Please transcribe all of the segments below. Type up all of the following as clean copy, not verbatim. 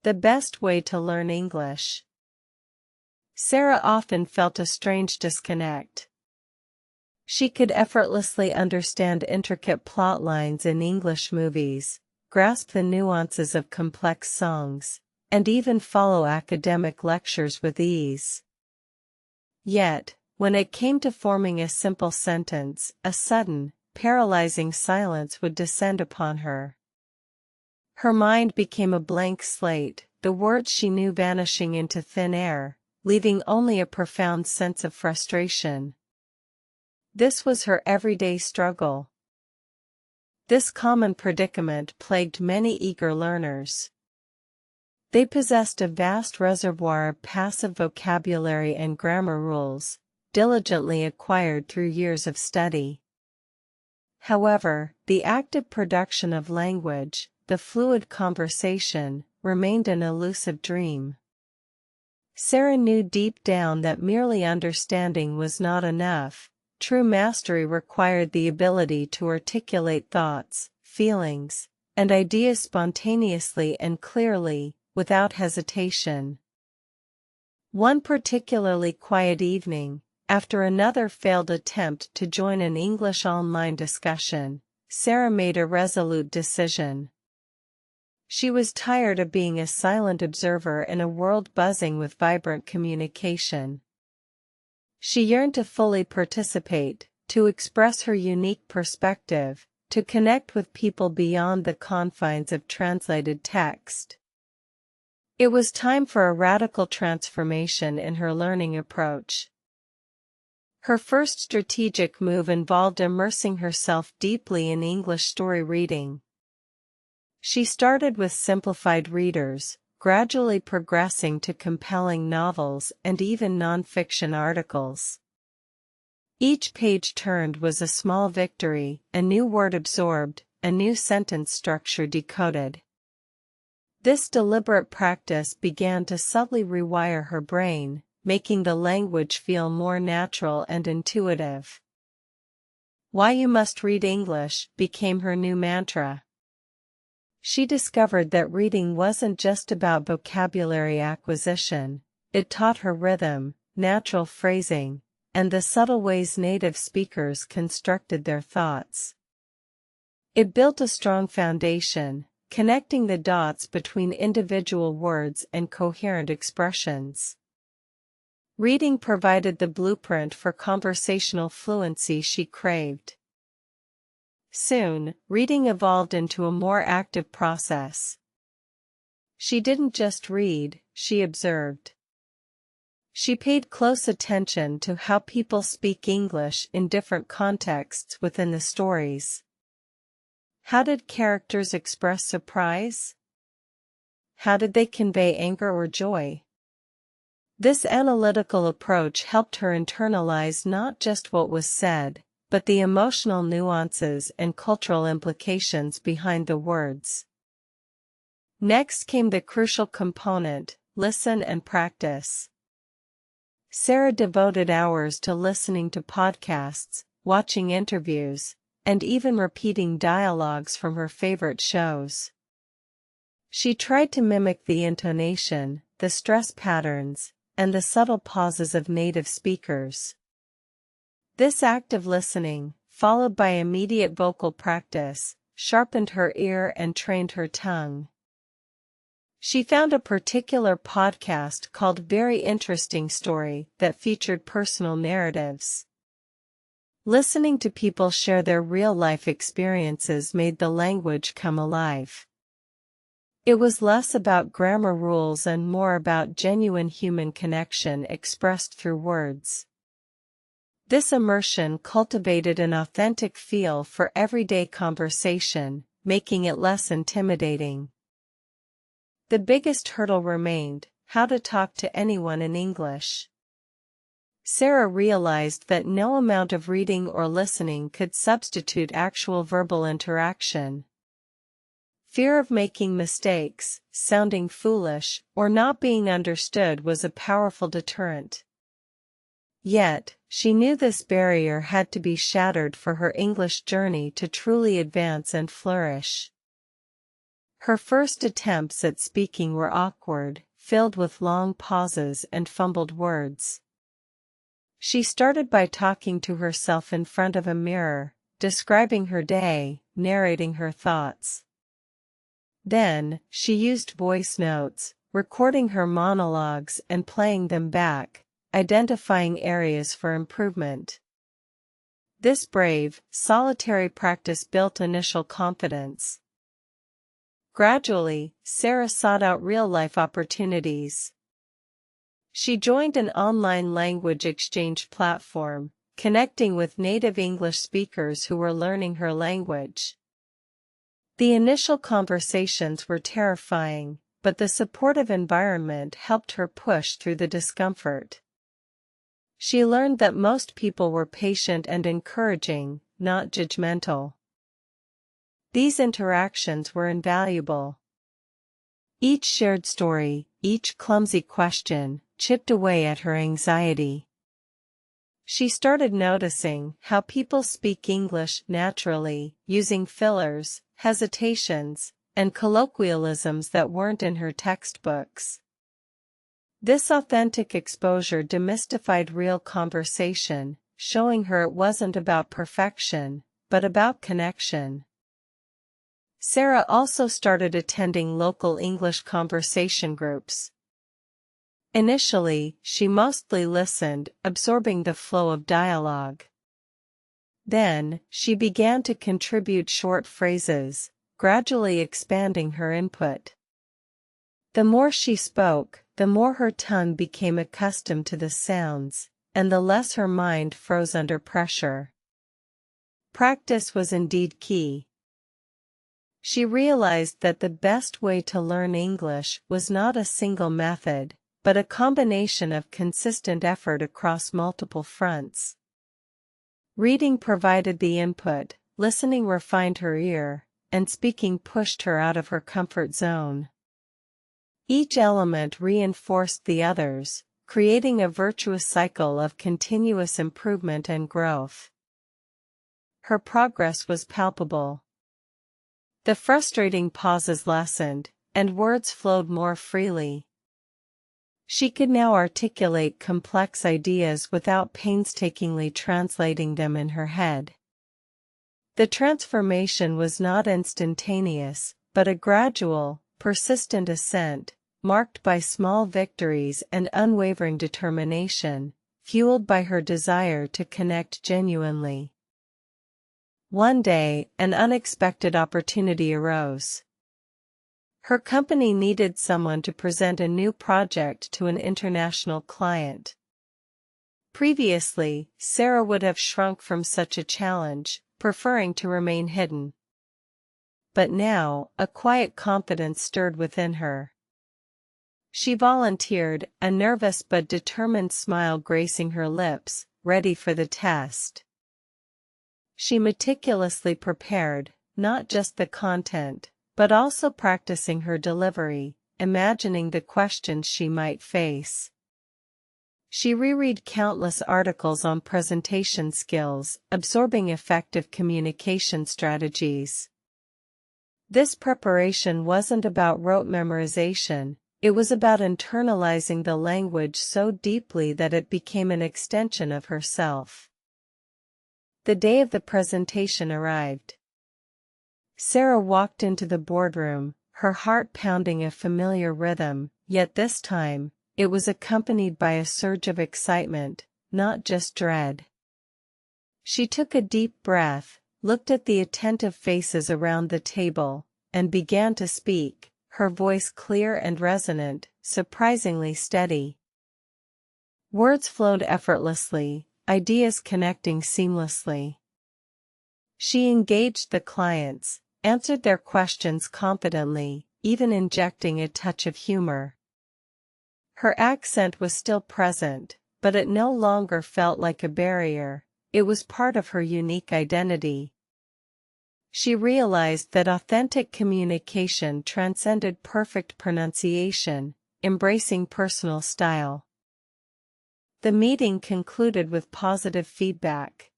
The best way to learn English. Sarah often felt a strange disconnect. She could effortlessly understand intricate plot lines in English movies, grasp the nuances of complex songs, and even follow academic lectures with ease. Yet, when it came to forming a simple sentence, a sudden, paralyzing silence would descend upon her. Her mind became a blank slate, the words she knew vanishing into thin air, leaving only a profound sense of frustration. This was her everyday struggle. This common predicament plagued many eager learners. They possessed a vast reservoir of passive vocabulary and grammar rules, diligently acquired through years of study. However, the active production of language, the fluid conversation, remained an elusive dream. Sarah knew deep down that merely understanding was not enough. True mastery required the ability to articulate thoughts, feelings, and ideas spontaneously and clearly, without hesitation. One particularly quiet evening, after another failed attempt to join an English online discussion, Sarah made a resolute decision. She was tired of being a silent observer in a world buzzing with vibrant communication. She yearned to fully participate, to express her unique perspective, to connect with people beyond the confines of translated text. It was time for a radical transformation in her learning approach. Her first strategic move involved immersing herself deeply in English story reading. She started with simplified readers, gradually progressing to compelling novels and even non-fiction articles. Each page turned was a small victory, a new word absorbed, a new sentence structure decoded. This deliberate practice began to subtly rewire her brain, making the language feel more natural and intuitive. "Why you must read English" became her new mantra. She discovered that reading wasn't just about vocabulary acquisition, it taught her rhythm, natural phrasing, and the subtle ways native speakers constructed their thoughts. It built a strong foundation, connecting the dots between individual words and coherent expressions. Reading provided the blueprint for conversational fluency she craved. Soon, reading evolved into a more active process. She didn't just read, she observed. She paid close attention to how people speak English in different contexts within the stories. How did characters express surprise? How did they convey anger or joy? This analytical approach helped her internalize not just what was said, but the emotional nuances and cultural implications behind the words. Next came the crucial component: listen and practice. Sarah devoted hours to listening to podcasts, watching interviews, and even repeating dialogues from her favorite shows. She tried to mimic the intonation, the stress patterns, and the subtle pauses of native speakers. This active listening, followed by immediate vocal practice, sharpened her ear and trained her tongue. She found a particular podcast called Very Interesting Story that featured personal narratives. Listening to people share their real-life experiences made the language come alive. It was less about grammar rules and more about genuine human connection expressed through words. This immersion cultivated an authentic feel for everyday conversation, making it less intimidating. The biggest hurdle remained: how to talk to anyone in English. Sarah realized that no amount of reading or listening could substitute actual verbal interaction. Fear of making mistakes, sounding foolish, or not being understood was a powerful deterrent. Yet, she knew this barrier had to be shattered for her English journey to truly advance and flourish. Her first attempts at speaking were awkward, filled with long pauses and fumbled words. She started by talking to herself in front of a mirror, describing her day, narrating her thoughts. Then, she used voice notes, recording her monologues and playing them back, identifying areas for improvement. This brave, solitary practice built initial confidence. Gradually, Sarah sought out real-life opportunities. She joined an online language exchange platform, connecting with native English speakers who were learning her language. The initial conversations were terrifying, but the supportive environment helped her push through the discomfort. She learned that most people were patient and encouraging, not judgmental. These interactions were invaluable. Each shared story, each clumsy question, chipped away at her anxiety. She started noticing how people speak English naturally, using fillers, hesitations, and colloquialisms that weren't in her textbooks. This authentic exposure demystified real conversation, showing her it wasn't about perfection, but about connection. Sarah also started attending local English conversation groups. Initially, she mostly listened, absorbing the flow of dialogue. Then, she began to contribute short phrases, gradually expanding her input. The more she spoke, the more her tongue became accustomed to the sounds, and the less her mind froze under pressure. Practice was indeed key. She realized that the best way to learn English was not a single method, but a combination of consistent effort across multiple fronts. Reading provided the input, listening refined her ear, and speaking pushed her out of her comfort zone. Each element reinforced the others, creating a virtuous cycle of continuous improvement and growth. Her progress was palpable. The frustrating pauses lessened, and words flowed more freely. She could now articulate complex ideas without painstakingly translating them in her head. The transformation was not instantaneous, but a gradual, persistent ascent, marked by small victories and unwavering determination, fueled by her desire to connect genuinely. One day, an unexpected opportunity arose. Her company needed someone to present a new project to an international client. Previously, Sarah would have shrunk from such a challenge, preferring to remain hidden. But now, a quiet confidence stirred within her. She volunteered, a nervous but determined smile gracing her lips, ready for the test. She meticulously prepared, not just the content, but also practicing her delivery, imagining the questions she might face. She reread countless articles on presentation skills, absorbing effective communication strategies. This preparation wasn't about rote memorization, it was about internalizing the language so deeply that it became an extension of herself. The day of the presentation arrived. Sarah walked into the boardroom, her heart pounding a familiar rhythm, yet this time, it was accompanied by a surge of excitement, not just dread. She took a deep breath, looked at the attentive faces around the table, and began to speak, her voice clear and resonant, surprisingly steady. Words flowed effortlessly, ideas connecting seamlessly. She engaged the clients, answered their questions confidently, even injecting a touch of humor. Her accent was still present, but it no longer felt like a barrier, it was part of her unique identity. She realized that authentic communication transcended perfect pronunciation, embracing personal style. The meeting concluded with positive feedback.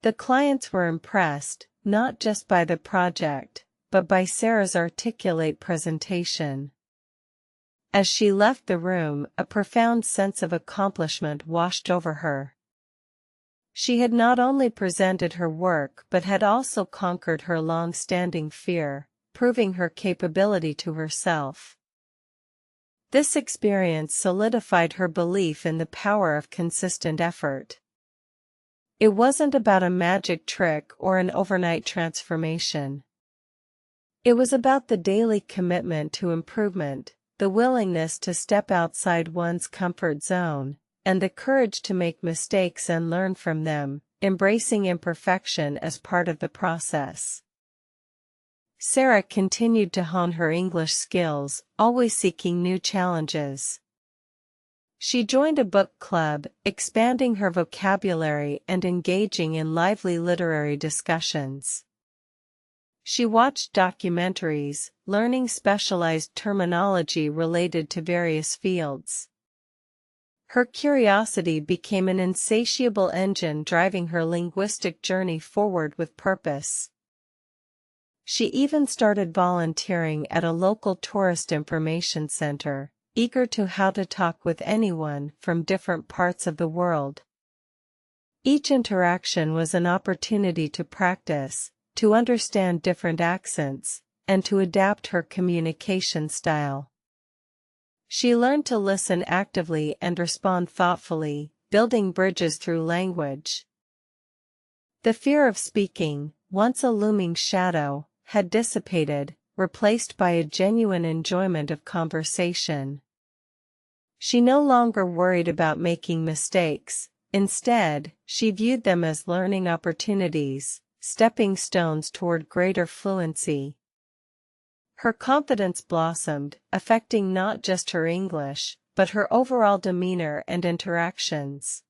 The clients were impressed, not just by the project, but by Sarah's articulate presentation. As she left the room, a profound sense of accomplishment washed over her. She had not only presented her work but had also conquered her long-standing fear, proving her capability to herself. This experience solidified her belief in the power of consistent effort. It wasn't about a magic trick or an overnight transformation. It was about the daily commitment to improvement, the willingness to step outside one's comfort zone, and the courage to make mistakes and learn from them, embracing imperfection as part of the process. Sarah continued to hone her English skills, always seeking new challenges. She joined a book club, expanding her vocabulary and engaging in lively literary discussions. She watched documentaries, learning specialized terminology related to various fields. Her curiosity became an insatiable engine driving her linguistic journey forward with purpose. She even started volunteering at a local tourist information center, eager to how to talk with anyone from different parts of the world. Each interaction was an opportunity to practice, to understand different accents, and to adapt her communication style. She learned to listen actively and respond thoughtfully, building bridges through language. The fear of speaking, once a looming shadow, had dissipated, replaced by a genuine enjoyment of conversation. She no longer worried about making mistakes. Instead, she viewed them as learning opportunities, stepping stones toward greater fluency. Her confidence blossomed, affecting not just her English, but her overall demeanor and interactions.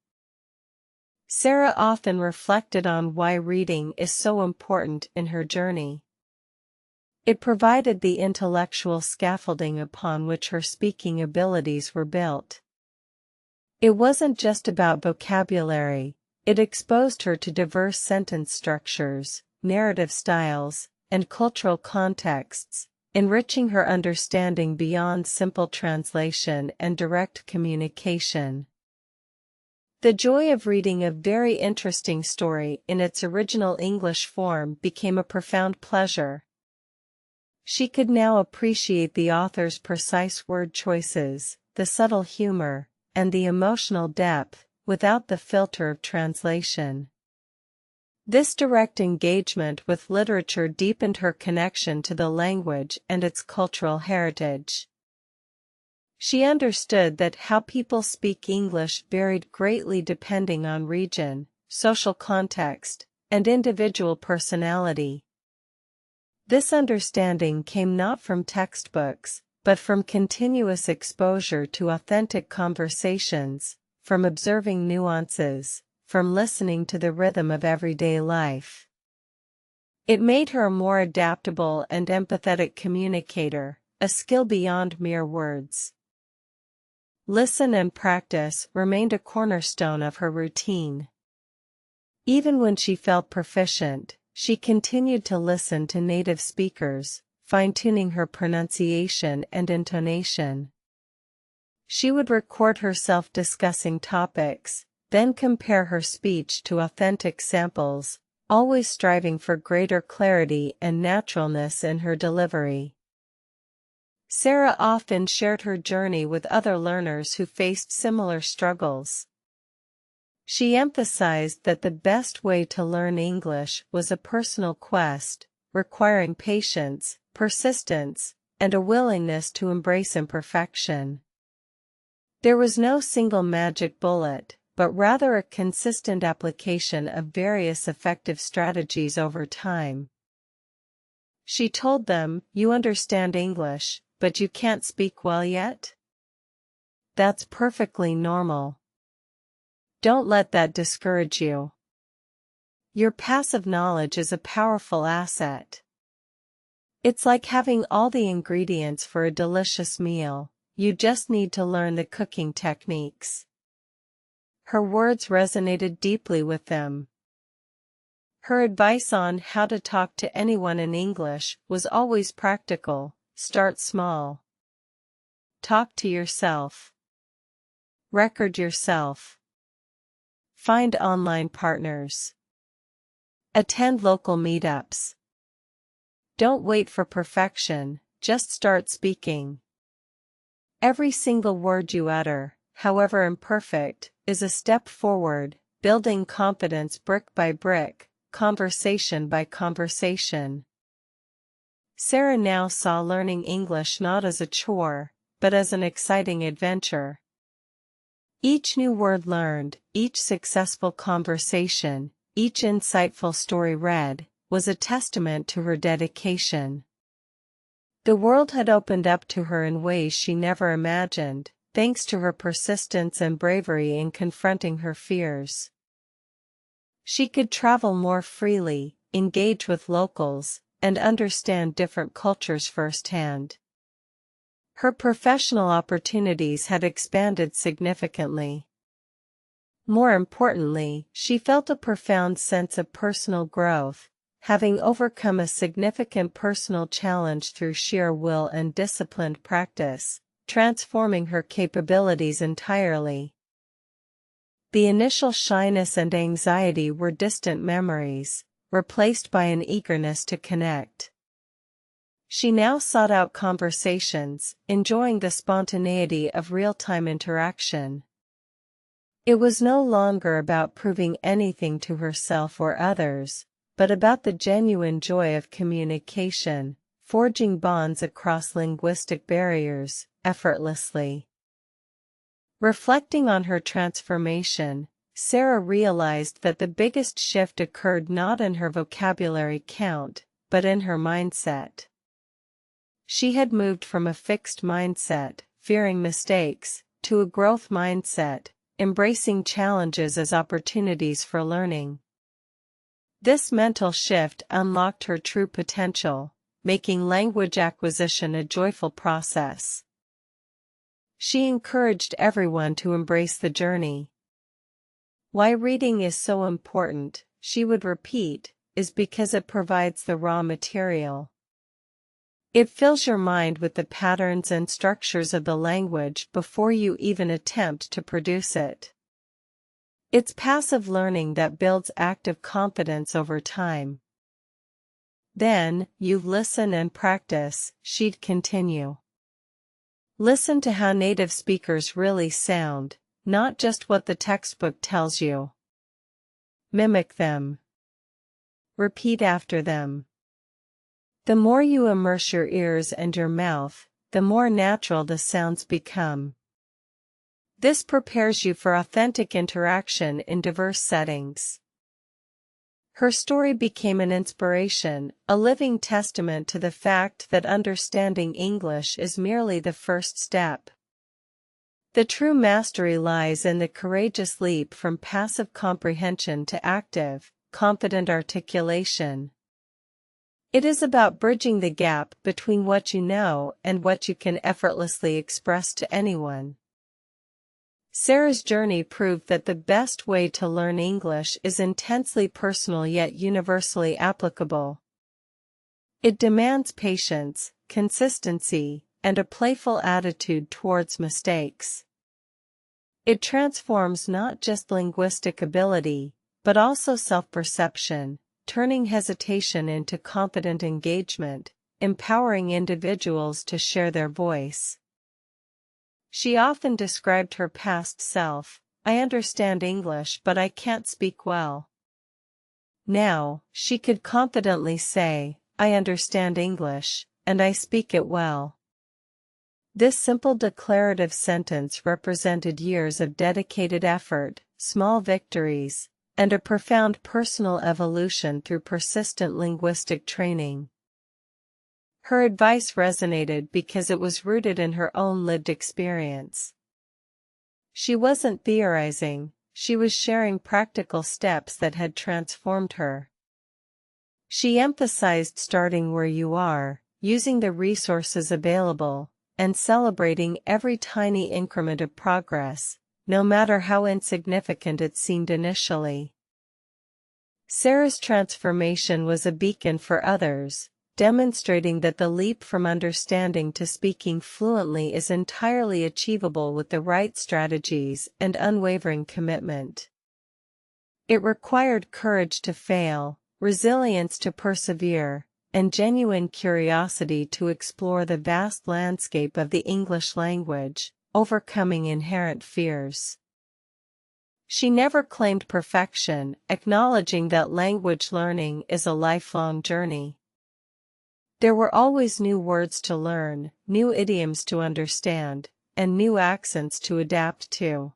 Sarah often reflected on why reading is so important in her journey. It provided the intellectual scaffolding upon which her speaking abilities were built. It wasn't just about vocabulary, it exposed her to diverse sentence structures, narrative styles, and cultural contexts, enriching her understanding beyond simple translation and direct communication. The joy of reading a very interesting story in its original English form became a profound pleasure. She could now appreciate the author's precise word choices, the subtle humor, and the emotional depth, without the filter of translation. This direct engagement with literature deepened her connection to the language and its cultural heritage. She understood that how people speak English varied greatly depending on region, social context, and individual personality. This understanding came not from textbooks, but from continuous exposure to authentic conversations, from observing nuances, from listening to the rhythm of everyday life. It made her a more adaptable and empathetic communicator, a skill beyond mere words. Listen and practice remained a cornerstone of her routine. Even when she felt proficient, she continued to listen to native speakers, fine-tuning her pronunciation and intonation. She would record herself discussing topics, then compare her speech to authentic samples, always striving for greater clarity and naturalness in her delivery. Sarah often shared her journey with other learners who faced similar struggles. She emphasized that the best way to learn English was a personal quest, requiring patience, persistence, and a willingness to embrace imperfection. There was no single magic bullet, but rather a consistent application of various effective strategies over time. She told them, "You understand English, but you can't speak well yet? That's perfectly normal. Don't let that discourage you. Your passive knowledge is a powerful asset. It's like having all the ingredients for a delicious meal, you just need to learn the cooking techniques." Her words resonated deeply with them. Her advice on how to talk to anyone in English was always practical: start small. Talk to yourself. Record yourself. Find online partners. Attend local meetups. Don't wait for perfection, just start speaking. Every single word you utter, however imperfect, is a step forward, building confidence brick by brick, conversation by conversation. Sarah now saw learning English not as a chore, but as an exciting adventure. Each new word learned, each successful conversation, each insightful story read, was a testament to her dedication. The world had opened up to her in ways she never imagined, thanks to her persistence and bravery in confronting her fears. She could travel more freely, engage with locals, and understand different cultures firsthand. Her professional opportunities had expanded significantly. More importantly, she felt a profound sense of personal growth, having overcome a significant personal challenge through sheer will and disciplined practice, transforming her capabilities entirely. The initial shyness and anxiety were distant memories, replaced by an eagerness to connect. She now sought out conversations, enjoying the spontaneity of real-time interaction. It was no longer about proving anything to herself or others, but about the genuine joy of communication, forging bonds across linguistic barriers, effortlessly. Reflecting on her transformation, Sarah realized that the biggest shift occurred not in her vocabulary count, but in her mindset. She had moved from a fixed mindset, fearing mistakes, to a growth mindset, embracing challenges as opportunities for learning. This mental shift unlocked her true potential, making language acquisition a joyful process. She encouraged everyone to embrace the journey. Why reading is so important, she would repeat, is because it provides the raw material. It fills your mind with the patterns and structures of the language before you even attempt to produce it. It's passive learning that builds active confidence over time. Then, you listen and practice, she'd continue. Listen to how native speakers really sound, not just what the textbook tells you. Mimic them. Repeat after them. The more you immerse your ears and your mouth, the more natural the sounds become. This prepares you for authentic interaction in diverse settings. Her story became an inspiration, a living testament to the fact that understanding English is merely the first step. The true mastery lies in the courageous leap from passive comprehension to active, confident articulation. It is about bridging the gap between what you know and what you can effortlessly express to anyone. Sarah's journey proved that the best way to learn English is intensely personal yet universally applicable. It demands patience, consistency, and a playful attitude towards mistakes. It transforms not just linguistic ability, but also self-perception, turning hesitation into confident engagement, empowering individuals to share their voice. She often described her past self: "I understand English but I can't speak well." Now, she could confidently say, "I understand English, and I speak it well." This simple declarative sentence represented years of dedicated effort, small victories, and a profound personal evolution through persistent linguistic training. Her advice resonated because it was rooted in her own lived experience. She wasn't theorizing, she was sharing practical steps that had transformed her. She emphasized starting where you are, using the resources available, and celebrating every tiny increment of progress, no matter how insignificant it seemed initially. Sarah's transformation was a beacon for others, demonstrating that the leap from understanding to speaking fluently is entirely achievable with the right strategies and unwavering commitment. It required courage to fail, resilience to persevere, and genuine curiosity to explore the vast landscape of the English language, overcoming inherent fears. She never claimed perfection, acknowledging that language learning is a lifelong journey. There were always new words to learn, new idioms to understand, and new accents to adapt to.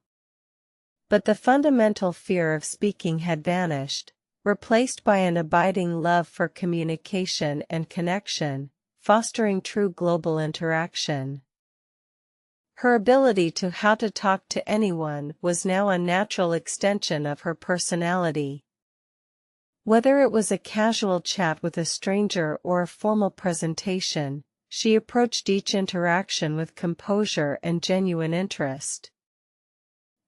But the fundamental fear of speaking had vanished, replaced by an abiding love for communication and connection, fostering true global interaction. Her ability to how to talk to anyone was now a natural extension of her personality. Whether it was a casual chat with a stranger or a formal presentation, she approached each interaction with composure and genuine interest.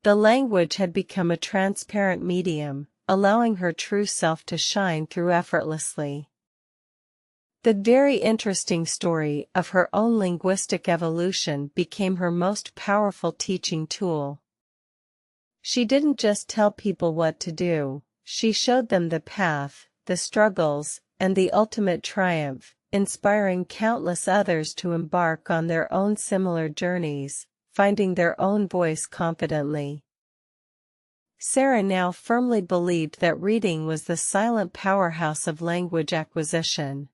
The language had become a transparent medium, allowing her true self to shine through effortlessly. The very interesting story of her own linguistic evolution became her most powerful teaching tool. She didn't just tell people what to do, she showed them the path, the struggles, and the ultimate triumph, inspiring countless others to embark on their own similar journeys, finding their own voice confidently. Sarah now firmly believed that reading was the silent powerhouse of language acquisition.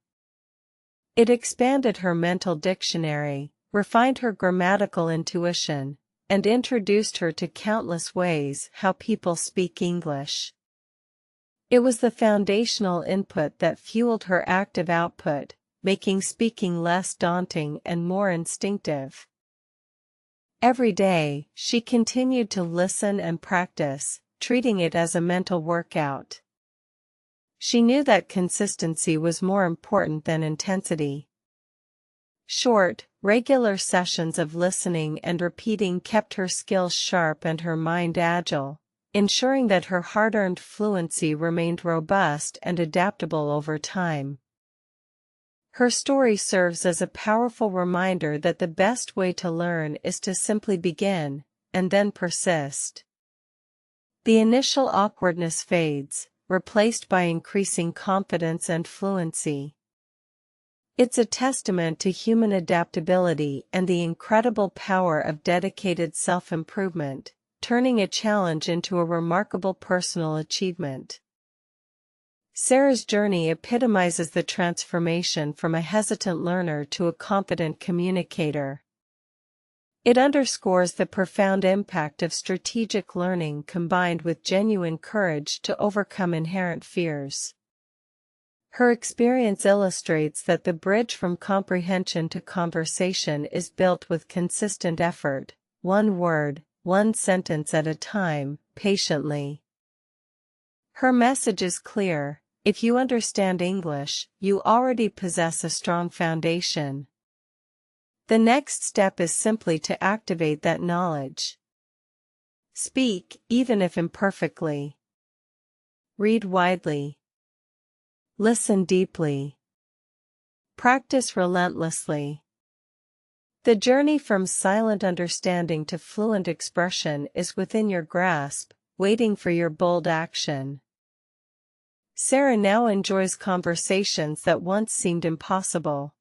It expanded her mental dictionary, refined her grammatical intuition, and introduced her to countless ways how people speak English. It was the foundational input that fueled her active output, making speaking less daunting and more instinctive. Every day, she continued to listen and practice, treating it as a mental workout. She knew that consistency was more important than intensity. Short, regular sessions of listening and repeating kept her skills sharp and her mind agile, ensuring that her hard-earned fluency remained robust and adaptable over time. Her story serves as a powerful reminder that the best way to learn is to simply begin, and then persist. The initial awkwardness fades, replaced by increasing confidence and fluency. It's a testament to human adaptability and the incredible power of dedicated self-improvement, turning a challenge into a remarkable personal achievement. Sarah's journey epitomizes the transformation from a hesitant learner to a confident communicator. It underscores the profound impact of strategic learning combined with genuine courage to overcome inherent fears. Her experience illustrates that the bridge from comprehension to conversation is built with consistent effort, one word, one sentence at a time, patiently. Her message is clear: if you understand English, you already possess a strong foundation. The next step is simply to activate that knowledge. Speak, even if imperfectly. Read widely. Listen deeply. Practice relentlessly. The journey from silent understanding to fluent expression is within your grasp, waiting for your bold action. Sarah now enjoys conversations that once seemed impossible.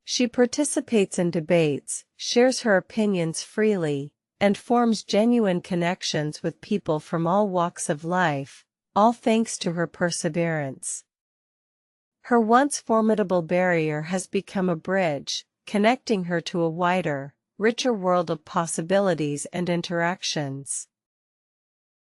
She participates in debates, shares her opinions freely, and forms genuine connections with people from all walks of life, all thanks to her perseverance. Her once formidable barrier has become a bridge, connecting her to a wider, richer world of possibilities and interactions.